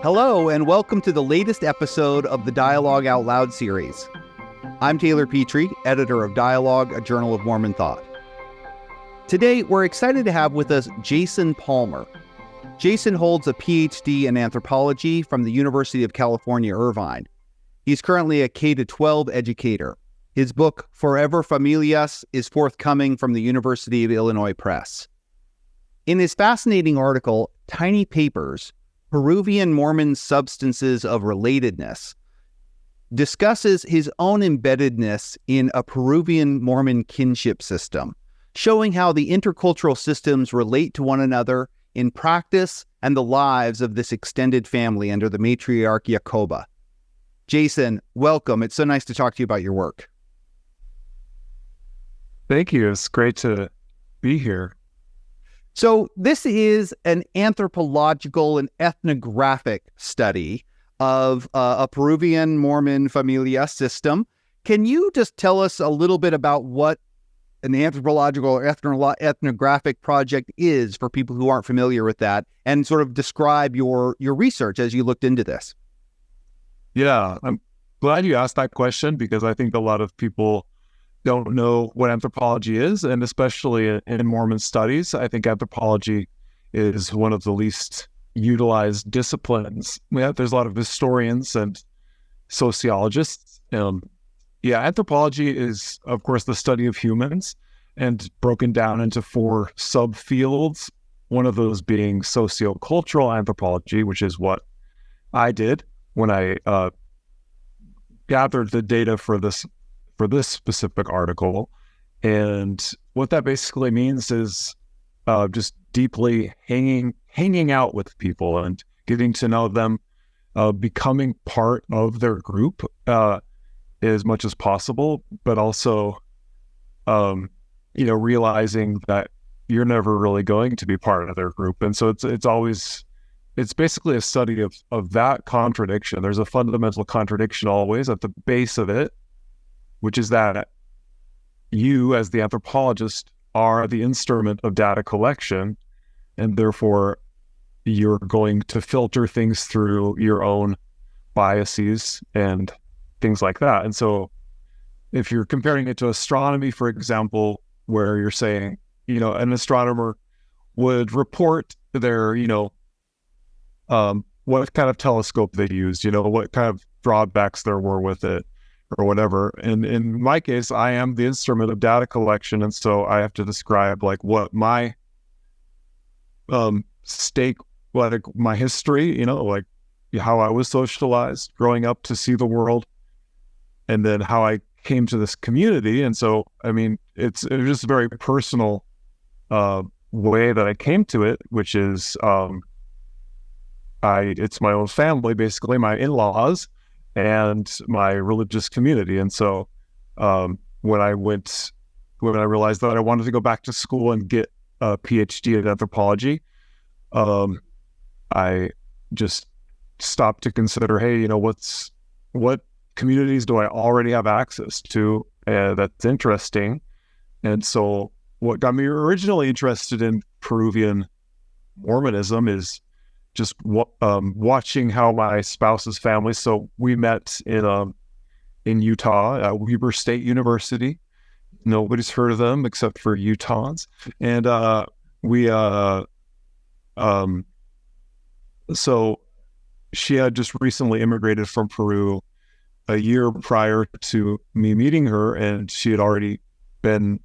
Hello, and welcome to the latest episode of the Dialogue Out Loud series. I'm Taylor Petrie, editor of Dialogue, a Journal of Mormon Thought. Today, we're excited to have with us Jason Palmer. Jason holds a PhD in anthropology from the University of California, Irvine. He's currently a K-12 educator. His book, Forever Familias, is forthcoming from the University of Illinois Press. In his fascinating article, Tiny Papers, Peruvian Mormon Substances of Relatedness, discusses his own embeddedness in a Peruvian Mormon kinship system, showing how the intercultural systems relate to one another in practice and the lives of this extended family under the matriarch Jacoba. Jason, welcome. It's so nice to talk to you about your work. Thank you. It's great to be here. So this is an anthropological and ethnographic study of a Peruvian Mormon familia system. Can you just tell us a little bit about what an anthropological or ethnographic project is for people who aren't familiar with that, and sort of describe your research as you looked into this? Yeah, I'm glad you asked that question because I think a lot of people don't know what anthropology is, and especially in Mormon studies, I think anthropology is one of the least utilized disciplines. There's a lot of historians and sociologists. Anthropology is, of course, the study of humans and broken down into four subfields, one of those being sociocultural anthropology, which is what I did when I gathered the data for this specific article. And what that basically means is just deeply hanging out with people and getting to know them, becoming part of their group as much as possible, but also, realizing that you're never really going to be part of their group. And so it's basically a study of that contradiction. There's a fundamental contradiction always at the base of it, which is that you, as the anthropologist, are the instrument of data collection, and therefore you're going to filter things through your own biases and things like that. And so if you're comparing it to astronomy, for example, where you're saying, an astronomer would report their, what kind of telescope they used, what kind of drawbacks there were with it, or whatever. And in my case, I am the instrument of data collection. And so I have to describe what my stake, my history, how I was socialized growing up to see the world, and then how I came to this community. And so, it's just a very personal way that I came to it, which is it's my own family, basically my in-laws, and my religious community. And so when I realized that I wanted to go back to school and get a PhD in anthropology, I just stopped to consider, hey, what communities do I already have access to that's interesting? And so what got me originally interested in Peruvian Mormonism is just watching how my spouse's family. So we met in Utah at Weber State University. Nobody's heard of them except for Utahns. And so she had just recently immigrated from Peru a year prior to me meeting her, and she had already been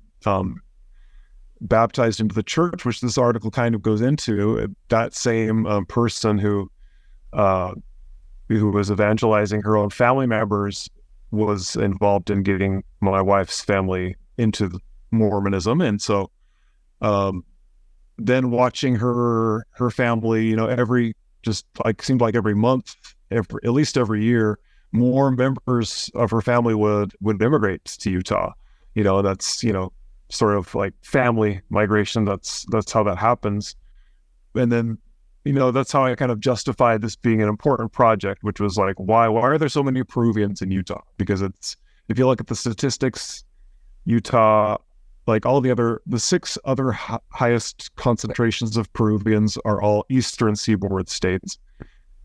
baptized into the church, which this article kind of goes into. That same person who was evangelizing her own family members was involved in getting my wife's family into Mormonism. And so then watching her family, seemed like every month, at least every year, more members of her family would immigrate to Utah. That's sort of like family migration. That's how that happens. And then, that's how I kind of justified this being an important project, which was like, why are there so many Peruvians in Utah? Because if you look at the statistics, Utah, like the six other highest concentrations of Peruvians are all eastern seaboard states.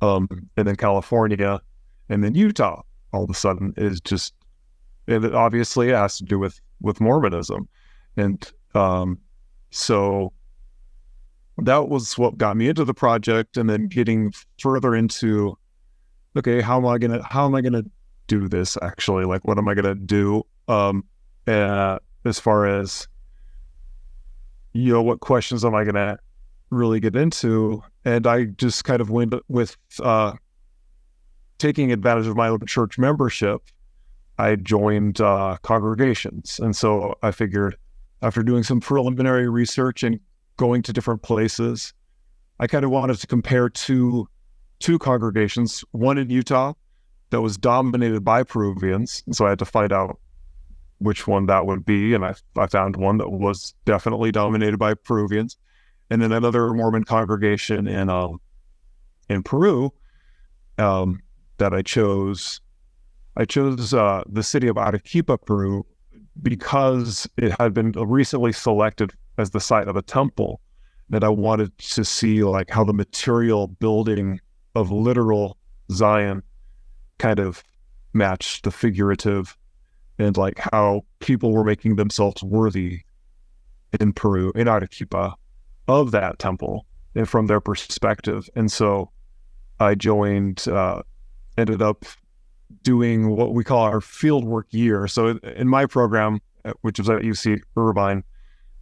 and then California, and then Utah. All of a sudden is just, and it obviously has to do with Mormonism, and so that was what got me into the project, and then getting further into, okay, how am I gonna do this actually? Like, what am I gonna do? As far as, what questions am I gonna really get into? And I just kind of went with taking advantage of my own church membership. I joined congregations, and so I figured, after doing some preliminary research and going to different places, I kind of wanted to compare two congregations, one in Utah that was dominated by Peruvians. And so I had to find out which one that would be. And I found one that was definitely dominated by Peruvians. And then another Mormon congregation in Peru that I chose. I chose the city of Arequipa, Peru, because it had been recently selected as the site of a temple that I wanted to see, like, how the material building of literal Zion kind of matched the figurative, and like how people were making themselves worthy in Peru, in Arequipa, of that temple, and from their perspective. And so I joined, ended up doing what we call our fieldwork year. So in my program, which is at UC Irvine,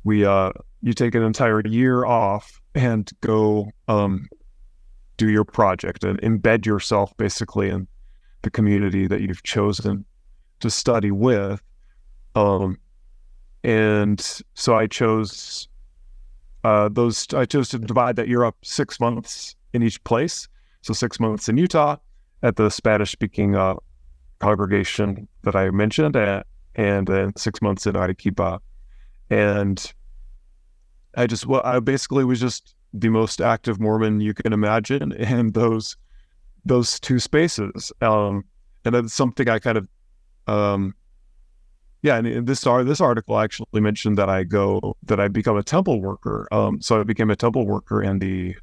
we you take an entire year off and go do your project and embed yourself basically in the community that you've chosen to study with. And so I chose to divide that year up 6 months in each place. So 6 months in Utah at the Spanish-speaking congregation that I mentioned, and then 6 months in Arequipa. And I basically was just the most active Mormon you can imagine in those two spaces. And that's something I kind of, and this article actually mentioned that I become a temple worker. So I became a temple worker in the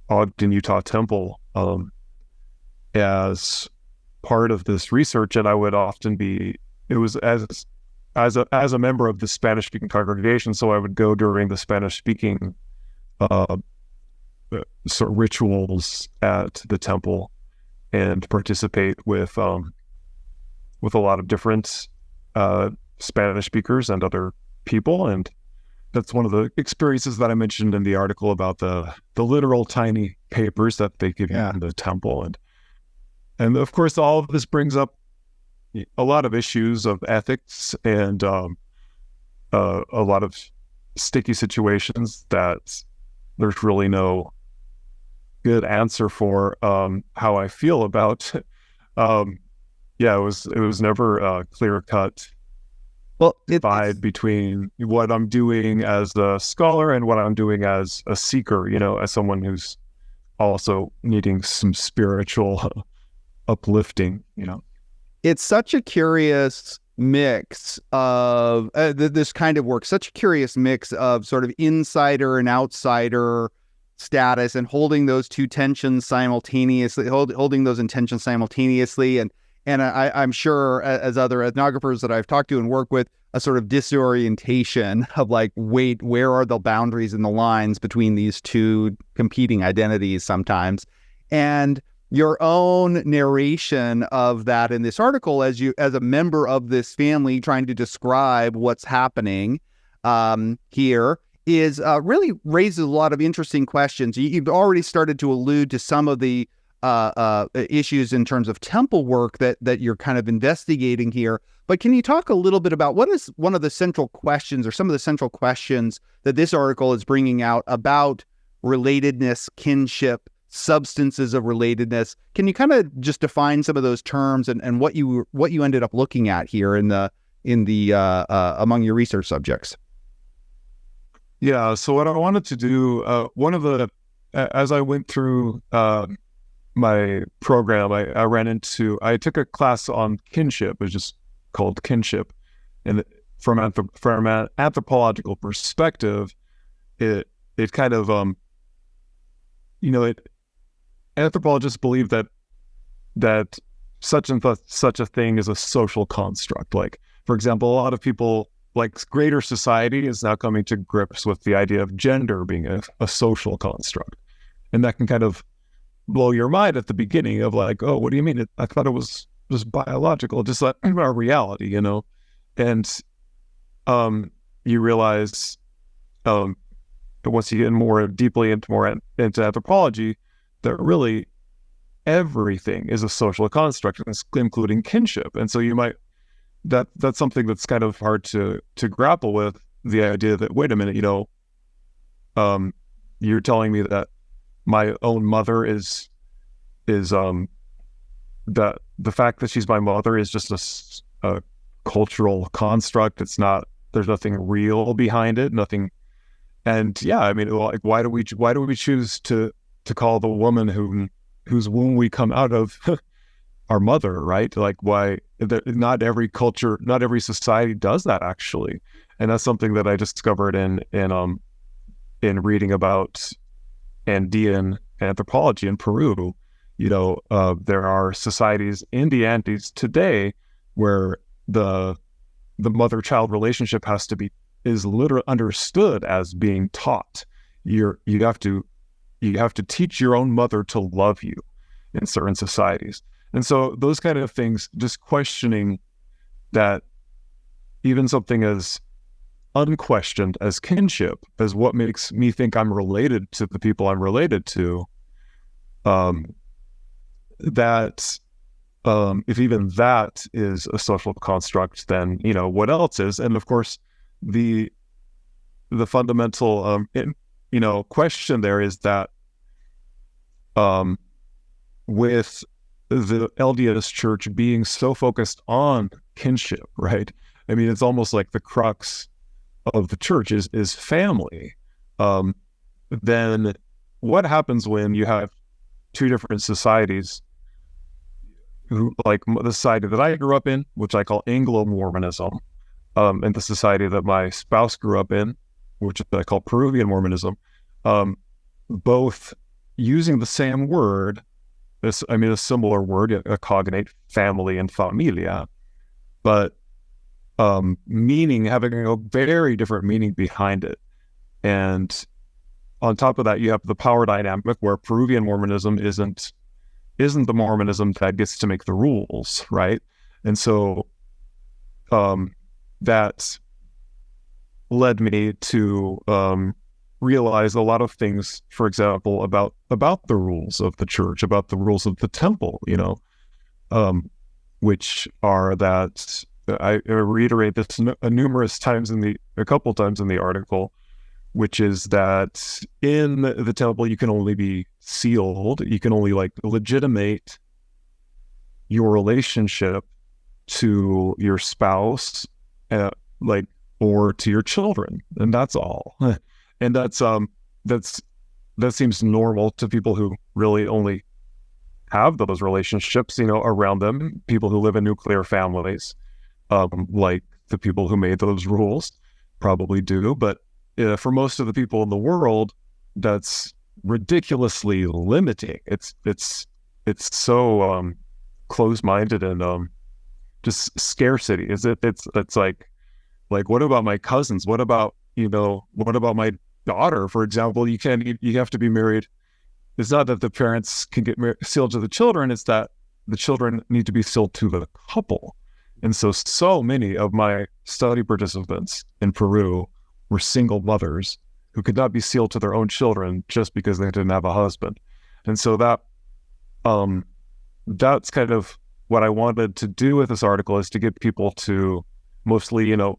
Ogden, Utah temple, as part of this research. And I would often it was as a member of the Spanish-speaking congregation. So I would go during the Spanish-speaking sort of rituals at the temple and participate with a lot of different Spanish speakers and other people. And that's one of the experiences that I mentioned in the article about the literal tiny papers that they give you in the temple. And of course, all of this brings up a lot of issues of ethics and a lot of sticky situations that there's really no good answer for how I feel about. It was never a clear cut divide between what I'm doing as a scholar and what I'm doing as a seeker, as someone who's also needing some spiritual uplifting, It's such a curious mix of this kind of work, such a curious mix of sort of insider and outsider status, and holding those two tensions simultaneously, holding those intentions simultaneously. And I'm sure, as other ethnographers that I've talked to and work with, a sort of disorientation of like, wait, where are the boundaries and the lines between these two competing identities sometimes? And your own narration of that in this article, as a member of this family trying to describe what's happening here, is really raises a lot of interesting questions. You've already started to allude to some of the issues in terms of temple work that you're kind of investigating here. But can you talk a little bit about what is one of the central questions, or some of the central questions that this article is bringing out about relatedness, kinship, substances of relatedness? Can you kind of just define some of those terms and what you ended up looking at here in the among your research subjects? Yeah. So what I wanted to do, as I went through my program, I took a class on kinship, which is called kinship, and from an anthropological perspective, it kind of anthropologists believe that such a thing is a social construct. Like, for example, a lot of people, like greater society is now coming to grips with the idea of gender being a social construct. And that can kind of blow your mind at the beginning of like, oh, what do you mean? I thought it was just biological, just like our reality, you know? And you realize once you get more deeply into anthropology, that really everything is a social construct, including kinship. And so you might, that's something that's kind of hard to grapple with, the idea that, wait a minute, you know, you're telling me that my own mother is that the fact that she's my mother is just a cultural construct. It's not, there's nothing real behind it, nothing. And yeah, I mean, like, why do we choose to call the woman whose womb we come out of our mother, right? Like, why? Not every culture, not every society does that, actually. And that's something that I discovered in reading about Andean anthropology in Peru. You know, there are societies in the Andes today where the mother-child relationship is literally understood as being taught. You have to teach your own mother to love you in certain societies. And so those kind of things, just questioning that even something as unquestioned as kinship, as what makes me think I'm related to the people I'm related to, that if even that is a social construct, then, you know, what else is? And of course, the fundamental question there is that with the LDS Church being so focused on kinship, right? I mean, it's almost like the crux of the church is family. Then what happens when you have two different societies, who, like the society that I grew up in, which I call Anglo-Mormonism, and the society that my spouse grew up in, which I call Peruvian Mormonism, both using the same word, a similar word, a cognate, family and familia, but having a very different meaning behind it. And on top of that, you have the power dynamic where Peruvian Mormonism isn't the Mormonism that gets to make the rules, right? And so that led me to realize a lot of things, for example, about the rules of the church, about the rules of the temple, you know, which are that I reiterate this numerous times a couple times in the article, which is that in the temple, you can only be sealed. You can only like legitimate your relationship to your spouse, or to your children, and that's all. And that seems normal to people who really only have those relationships, you know, around them. People who live in nuclear families, like the people who made those rules, probably do. But for most of the people in the world, that's ridiculously limiting. It's so closed-minded and just scarcity. It's like what about my cousins? What about my daughter, for example? You have to be married. It's not that the parents can get sealed to the children, it's that the children need to be sealed to the couple. And so many of my study participants in Peru were single mothers who could not be sealed to their own children just because they didn't have a husband. And so that's kind of what I wanted to do with this article, is to get people to, mostly, you know,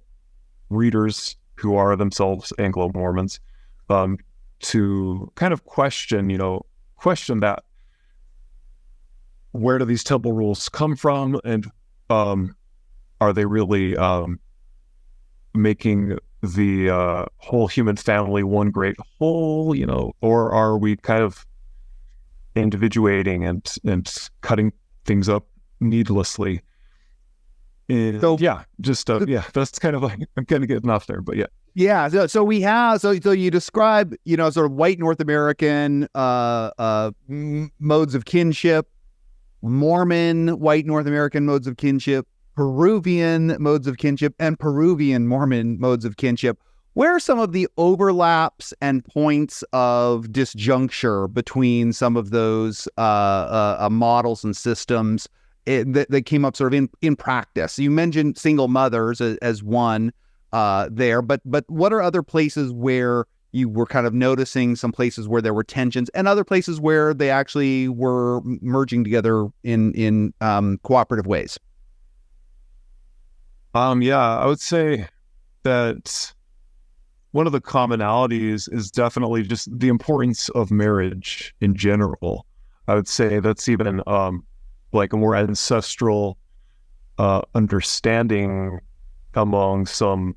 readers who are themselves Anglo-Mormons, to kind of question that. Where do these temple rules come from? And are they really making the whole human family one great whole, you know, or are we kind of individuating and cutting things up needlessly? And that's kind of like, I'm kind of getting off there, but yeah. Yeah, so we have so you describe, sort of white North American modes of kinship, Mormon white North American modes of kinship, Peruvian modes of kinship, and Peruvian Mormon modes of kinship. Where are some of the overlaps and points of disjuncture between some of those models and systems that came up sort of in practice? You mentioned single mothers as one there, but what are other places where you were kind of noticing some places where there were tensions and other places where they actually were merging together in cooperative ways? Yeah, I would say that one of the commonalities is definitely just the importance of marriage in general. I would say that's even like a more ancestral understanding among some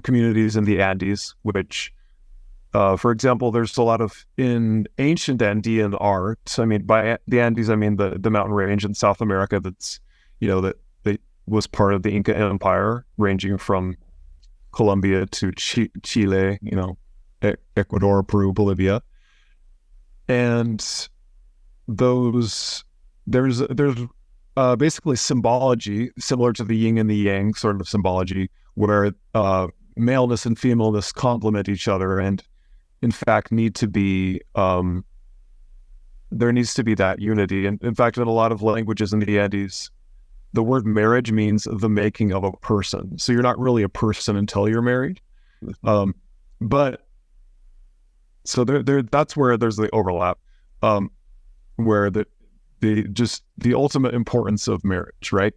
communities in the Andes, which, for example, there's a lot of in ancient Andean art. I mean, by the Andes, I mean the mountain range in South America that's, that was part of the Inca Empire, ranging from Colombia to Chile, Ecuador, Peru, Bolivia, and there's basically symbology similar to the yin and the yang sort of symbology, where maleness and femaleness complement each other, and in fact there needs to be that unity. And in fact, in a lot of languages in the Andes, the word marriage means the making of a person. So you're not really a person until you're married. But so that's where there's the overlap, where the ultimate importance of marriage, right?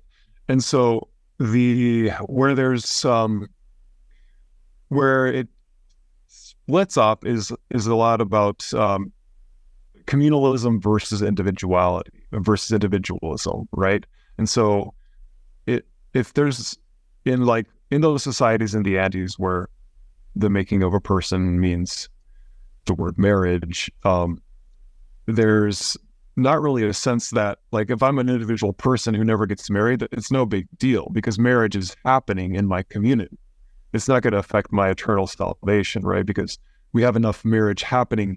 And so where it splits up is a lot about communalism versus individuality versus individualism, right? And so if there's in those societies in the Andes where the making of a person means the word marriage, there's not really a sense that, like, if I'm an individual person who never gets married, it's no big deal because marriage is happening in my community. It's not going to affect my eternal salvation, right? Because we have enough marriage happening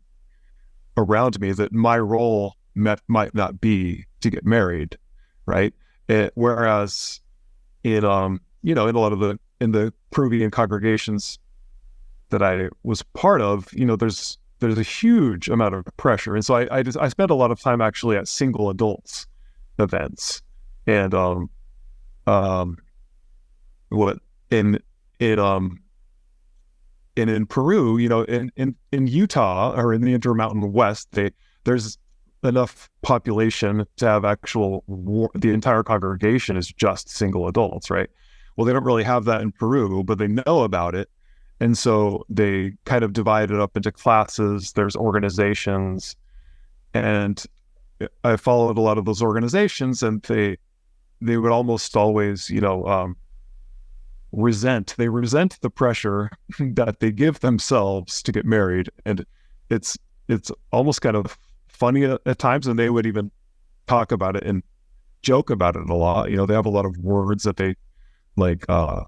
around me that my role might not be to get married, right? Whereas in in a lot of the Peruvian congregations that I was part of, there's a huge amount of pressure, and so I spent a lot of time actually at single adults events, and in Peru, in Utah or in the Intermountain West, there's enough population to have the entire congregation is just single adults, right? Well, they don't really have that in Peru, but they know about it. And so they kind of divide it up into classes. There's organizations, and I followed a lot of those organizations, and they would almost always, resent the pressure that they give themselves to get married. And it's almost kind of funny at times, and they would even talk about it and joke about it a lot. They have a lot of words that they like,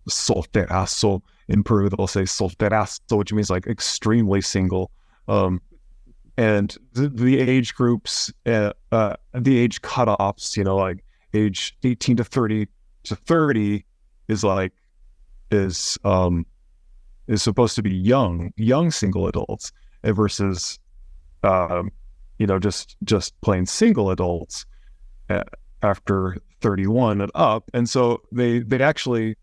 solterazo. In Peru, they'll say solterazo, which means like extremely single. And the age groups, the age cutoffs, like age 18 to 30 is supposed to be young single adults versus just plain single adults after 31 and up. And so they'd actually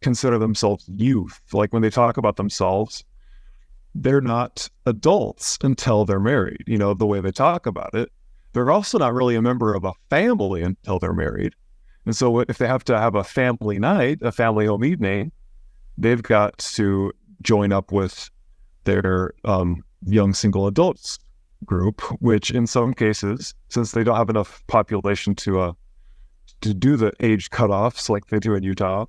consider themselves youth. Like when they talk about themselves, they're not adults until they're married, the way they talk about it. They're also not really a member of a family until they're married. And so if they have to have a family night, a family home evening, they've got to join up with their young single adults group, which in some cases, since they don't have enough population to do the age cutoffs like they do in Utah,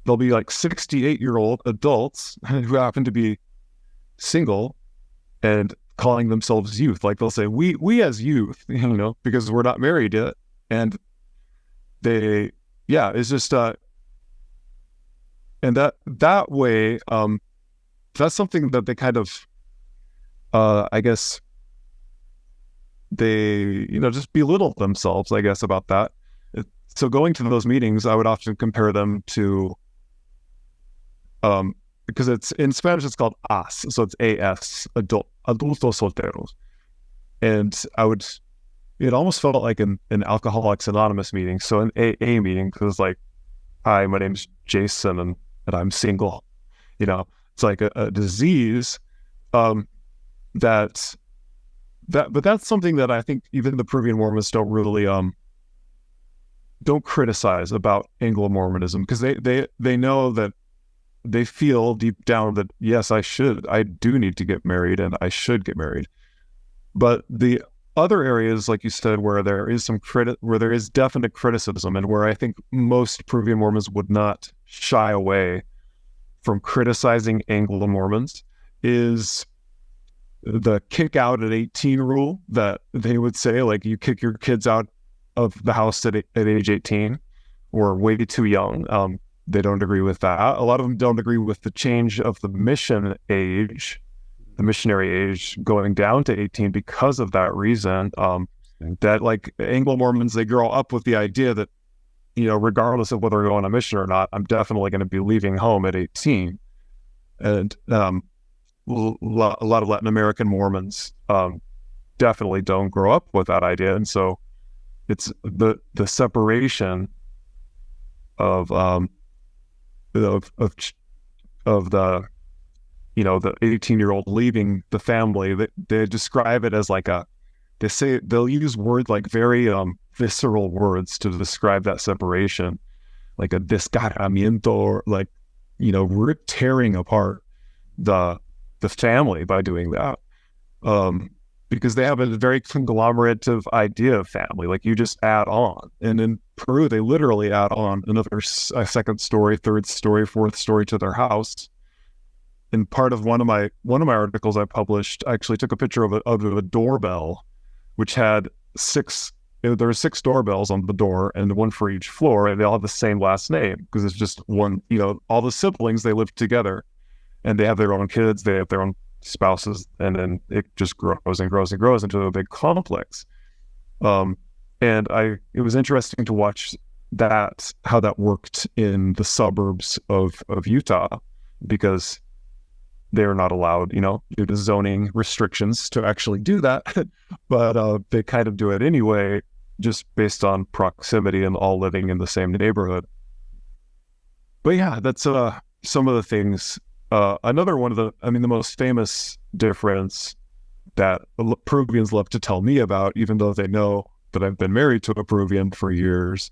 they'll be like 68-year-old adults who happen to be single and calling themselves youth. Like they'll say, we as youth, because we're not married yet. And it's just, and that way, that's something that they kind of, I guess, they just belittle themselves, I guess, about that. So going to those meetings, I would often compare them to, because it's in Spanish, it's called AS, so it's AS, adultos solteros, and it almost felt like an Alcoholics Anonymous meeting, so an AA meeting, because like, hi, my name's Jason, and I'm single. It's like a disease, but that's something that I think even the Peruvian Mormons don't really don't criticize about Anglo-Mormonism, because they know that, they feel deep down that, yes, I do need to get married, and I should get married. But the other areas, like you said, where there is where there is definite criticism, and where I think most Peruvian Mormons would not shy away from criticizing Anglo-Mormons, is the kick out at 18 rule, that they would say, like, you kick your kids out of the house at age 18 or way too young. They don't agree with that. A lot of them don't agree with the change of the mission age, the missionary age, going down to 18 because of that reason. That, like, Anglo-Mormons, they grow up with the idea that, regardless of whether I go on a mission or not, I'm definitely going to be leaving home at 18. And a lot of Latin American Mormons definitely don't grow up with that idea. And so it's the separation of the the 18-year-old leaving the family. They describe it as like they'll use words like very visceral words to describe that separation, like a desgarramiento, or like, tearing apart the family by doing that, because they have a very conglomerative idea of family. Like, you just add on, and in Peru they literally add on a second story, third story, fourth story to their house. And part of one of my articles I published, I actually took a picture of a doorbell, which had there were 6 doorbells on the door, and one for each floor, and they all have the same last name, because it's just one. All the siblings, they live together, and they have their own kids, they have their own spouses, and then it just grows and grows and grows into a big complex. And it was interesting to watch how that worked in the suburbs of Utah, because they're not allowed, due to zoning restrictions, to actually do that. But they kind of do it anyway, just based on proximity and all living in the same neighborhood. But yeah, that's some of the things. Another one of the most famous difference that Peruvians love to tell me about, even though they know that I've been married to a Peruvian for years,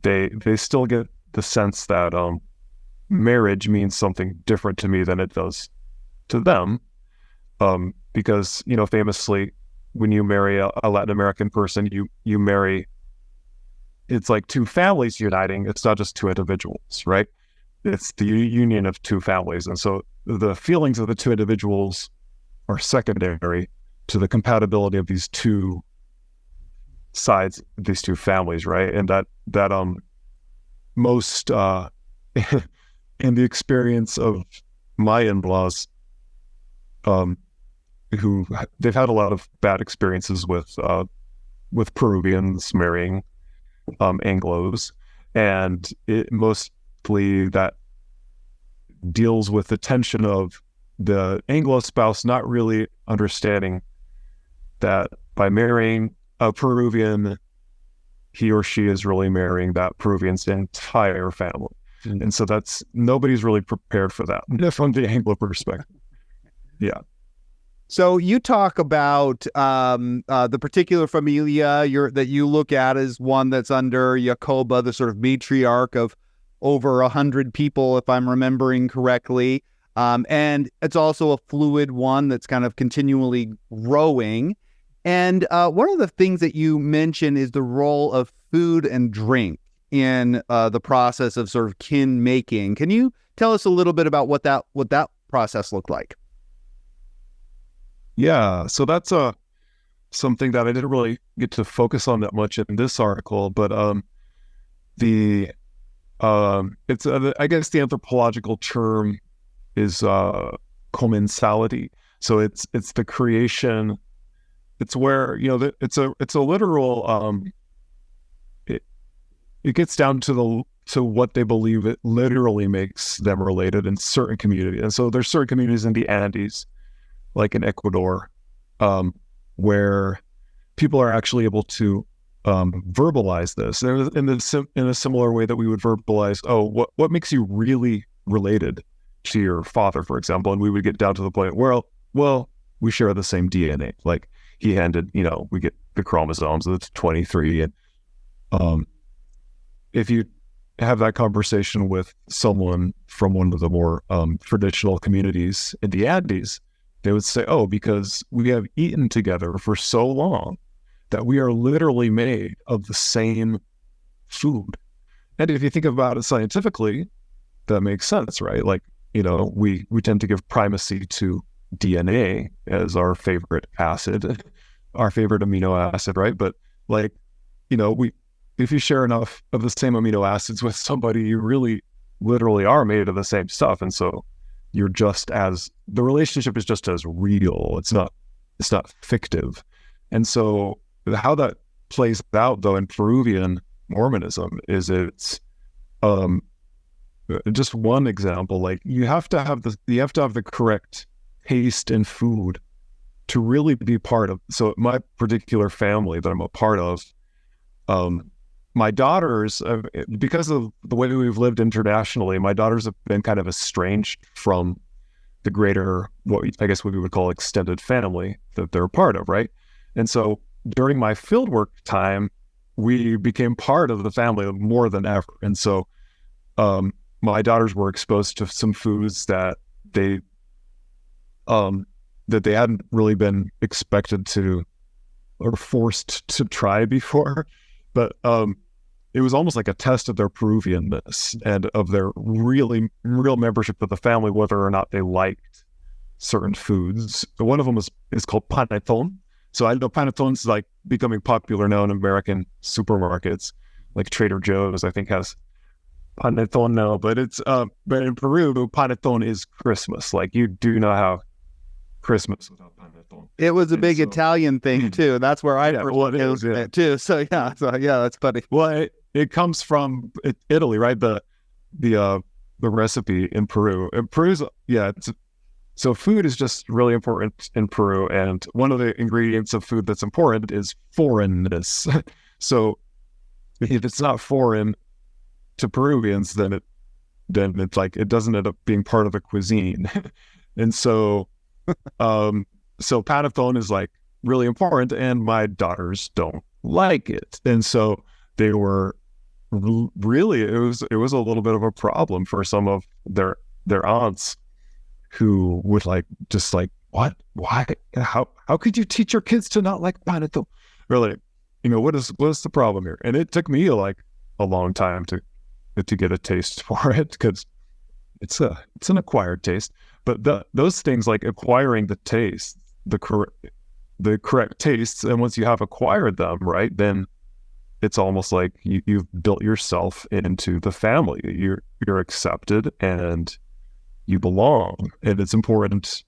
they still get the sense that marriage means something different to me than it does to them. Because, famously, when you marry a Latin American person, you marry, it's like 2 families uniting. It's not just 2 individuals, right? It's the union of 2 families. And so the feelings of the 2 individuals are secondary to the compatibility of these 2 sides, these 2 families, right? And that most in the experience of my in-laws, who they've had a lot of bad experiences with Peruvians marrying Anglos, and it mostly that deals with the tension of the Anglo spouse not really understanding that by marrying a Peruvian, he or she is really marrying that Peruvian's entire family. And so nobody's really prepared for that from the Anglo perspective. Yeah. So you talk about the particular familia that you look at as one that's under Jacoba, the sort of matriarch of over 100 people, if I'm remembering correctly. And it's also a fluid one that's kind of continually growing. And one of the things that you mention is the role of food and drink in the process of sort of kin making. Can you tell us a little bit about what that process looked like? Yeah, so that's something that I didn't really get to focus on that much in this article, but the It's I guess the anthropological term is commensality. So it's the creation. It's where, it's a literal. It gets down to what they believe it literally makes them related in certain communities. And so there's certain communities in the Andes, like in Ecuador, where people are actually able to verbalize this in a similar way that we would verbalize, what makes you really related to your father, for example. And we would get down to the point where, well, we share the same DNA. Like he handed, we get the chromosomes, that's 23. And if you have that conversation with someone from one of the more traditional communities in the Andes, they would say, because we have eaten together for so long that we are literally made of the same food. And if you think about it scientifically, that makes sense, right? Like, we tend to give primacy to DNA as our favorite acid, our favorite amino acid, right? But like, if you share enough of the same amino acids with somebody, you really literally are made of the same stuff. And so the relationship is just as real. It's not fictive. And so how that plays out though in Peruvian Mormonism is it's just one example. Like you have to have the correct taste in food to really be part of. So my particular family that I'm a part of, my daughters, because of the way we've lived internationally, my daughters have been kind of estranged from the greater, what we would call extended family that they're a part of, right? And so during my fieldwork time, we became part of the family more than ever. And so my daughters were exposed to some foods that they hadn't really been expected to or forced to try before. But it was almost like a test of their Peruvianness and of their real membership of the family, whether or not they liked certain foods. One of them is called panettone. So I know panettone's like becoming popular now in American supermarkets, like Trader Joe's, I think, has panettone now. But but in Peru, panettone is Christmas. Like you do not have Christmas without panettone. It was a big Italian thing too. That's where I first knew it too. So yeah, that's funny. Well, it comes from Italy, right? The recipe in Peru. And Peru's so food is just really important in Peru, and one of the ingredients of food that's important is foreignness. So if it's not foreign to Peruvians, then it's like it doesn't end up being part of the cuisine. And so so panettone is like really important, and my daughters don't like it, and so they were really it was a little bit of a problem for some of their aunts who would what, why, how could you teach your kids to not like panettone? Really, what is the problem here? And it took me like a long time to get a taste for it, because it's an acquired taste. But those things, like acquiring the taste, the correct tastes, and once you have acquired them, right, then it's almost like you've built yourself into the family. You're accepted and you belong, and it's important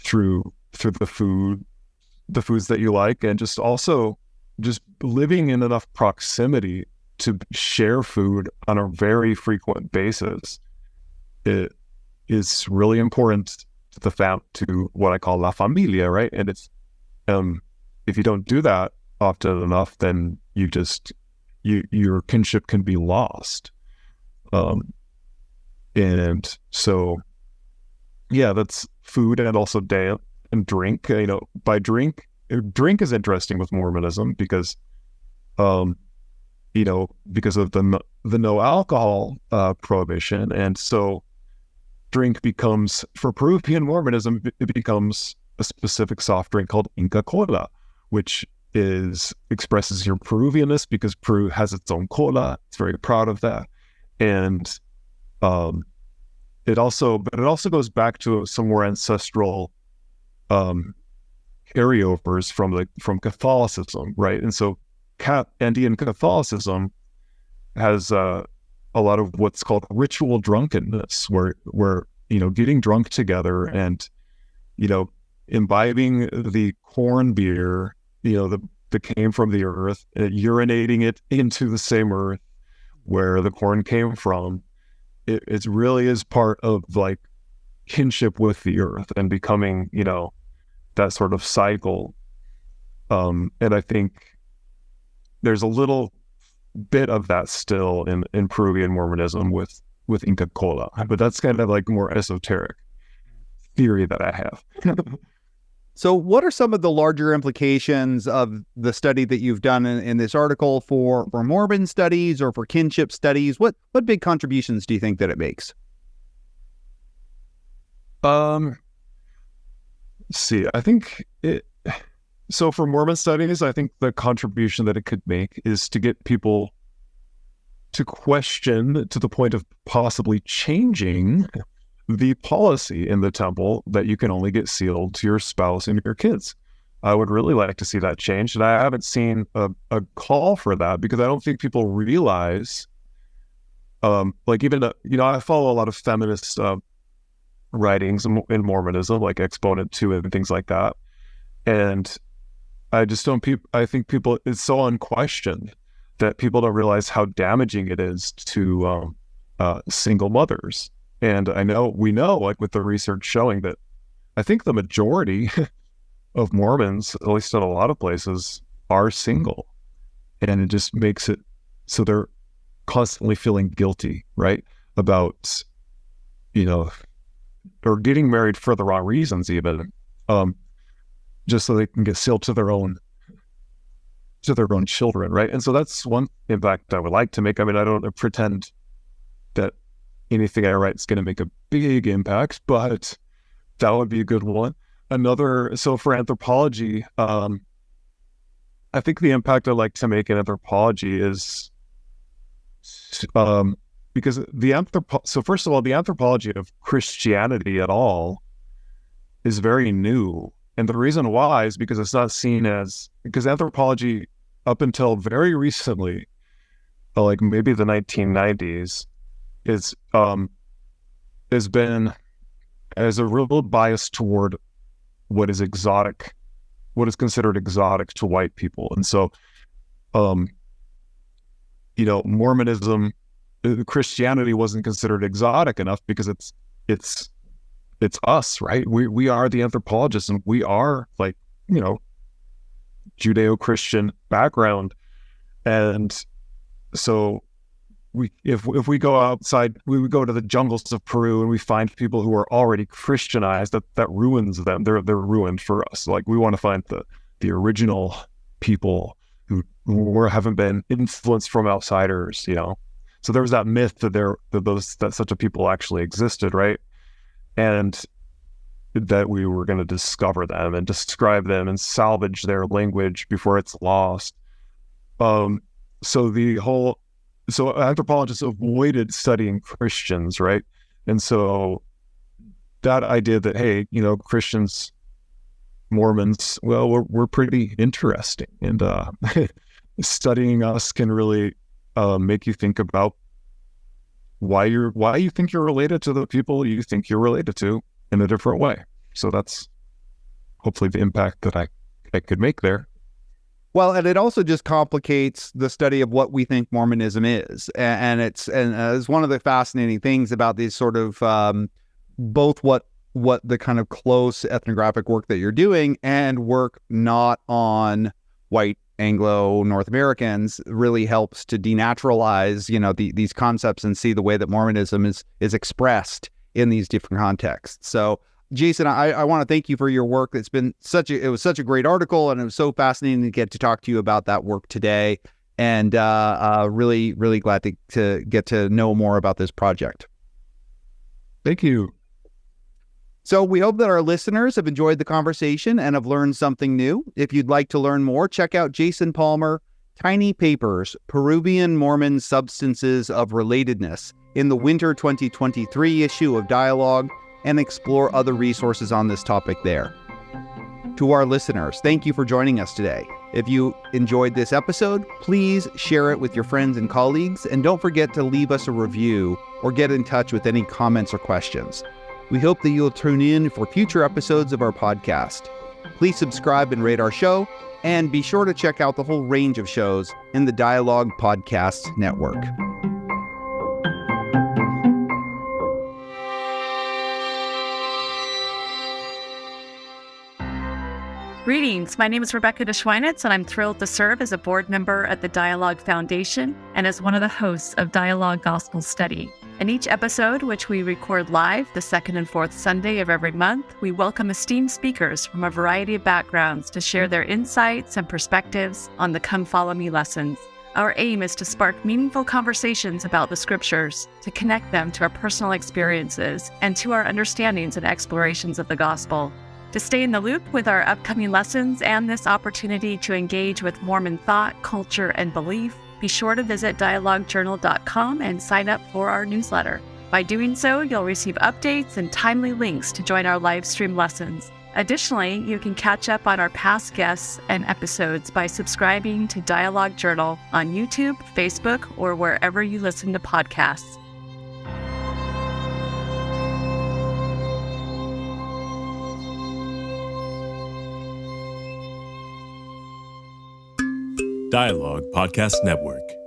through the foods that you like, and just also just living in enough proximity to share food on a very frequent basis. It is really important to what I call la familia, right? And it's if you don't do that often enough, then your kinship can be lost. And so, that's food, and also dance and drink. By drink is interesting with Mormonism because, because of the no alcohol prohibition, and so drink becomes, for Peruvian Mormonism, it becomes a specific soft drink called Inca Cola, which expresses your Peruvianness because Peru has its own cola. It's very proud of that, and it also goes back to some more ancestral carryovers from Catholicism, right? And so Andean Catholicism has a lot of what's called ritual drunkenness, where getting drunk together and imbibing the corn beer, that came from the earth, urinating it into the same earth where the corn came from. It really is part of like kinship with the earth and becoming, that sort of cycle. And I think there's a little bit of that still in Peruvian Mormonism with Inca Kola, but that's kind of like more esoteric theory that I have. So what are some of the larger implications of the study that you've done in this article for Mormon studies or for kinship studies? What big contributions do you think that it makes? See, I think so for Mormon studies, I think the contribution that it could make is to get people to question to the point of possibly changing the policy in the temple that you can only get sealed to your spouse and your kids. I would really like to see that changed. And I haven't seen a call for that because I don't think people realize, like even, I follow a lot of feminist writings in Mormonism, like Exponent 2 and things like that. And I just don't, I think people, it's so unquestioned that people don't realize how damaging it is to single mothers. And we know, like with the research showing that I think the majority of Mormons, at least in a lot of places, are single. And it just makes it so they're constantly feeling guilty, right? About, or getting married for the wrong reasons even, just so they can get sealed to their own children, right? And so that's one impact I would like to make. I mean, I don't pretend that anything I write is going to make a big impact, but that would be a good one. So for anthropology, I think the impact I'd like to make in anthropology is, because so first of all, the anthropology of Christianity at all is very new. And the reason why is because it's not seen because anthropology up until very recently, like maybe the 1990s, has been as a real bias toward what is considered exotic to white people. And so, Mormonism, Christianity wasn't considered exotic enough because it's us, right? We are the anthropologists, and we are like, Judeo-Christian background. And so if we go outside, we would go to the jungles of Peru and we find people who are already Christianized, that ruins them. They're ruined for us. Like we want to find the original people who haven't been influenced from outsiders, So there was that myth that such a people actually existed, right? And that we were going to discover them and describe them and salvage their language before it's lost. So anthropologists avoided studying Christians, right? And so that idea that, hey, Christians, Mormons, well, we're pretty interesting, and studying us can really make you think about why you think you're related to the people you think you're related to in a different way. So that's hopefully the impact that I could make there. Well, and it also just complicates the study of what we think Mormonism is. And it's one of the fascinating things about these sort of both what the kind of close ethnographic work that you're doing and work not on white Anglo North Americans really helps to denaturalize, these concepts and see the way that Mormonism is expressed in these different contexts. So Jason, I want to thank you for your work. It was such a great article, and it was so fascinating to get to talk to you about that work today. And really, really glad to get to know more about this project. Thank you. So we hope that our listeners have enjoyed the conversation and have learned something new. If you'd like to learn more, check out Jason Palmer, Tiny Papers, Peruvian Mormon Substances of Relatedness in the winter 2023 issue of Dialogue, and explore other resources on this topic there. To our listeners, thank you for joining us today. If you enjoyed this episode, please share it with your friends and colleagues, and don't forget to leave us a review or get in touch with any comments or questions. We hope that you'll tune in for future episodes of our podcast. Please subscribe and rate our show, and be sure to check out the whole range of shows in the Dialogue Podcast Network. Greetings, my name is Rebecca DeSchweinitz, and I'm thrilled to serve as a board member at the Dialogue Foundation and as one of the hosts of Dialogue Gospel Study. In each episode, which we record live the second and fourth Sunday of every month, we welcome esteemed speakers from a variety of backgrounds to share their insights and perspectives on the Come Follow Me lessons. Our aim is to spark meaningful conversations about the scriptures, to connect them to our personal experiences and to our understandings and explorations of the gospel. To stay in the loop with our upcoming lessons and this opportunity to engage with Mormon thought, culture, and belief, be sure to visit dialoguejournal.com and sign up for our newsletter. By doing so, you'll receive updates and timely links to join our live stream lessons. Additionally, you can catch up on our past guests and episodes by subscribing to Dialogue Journal on YouTube, Facebook, or wherever you listen to podcasts. Dialogue Podcast Network.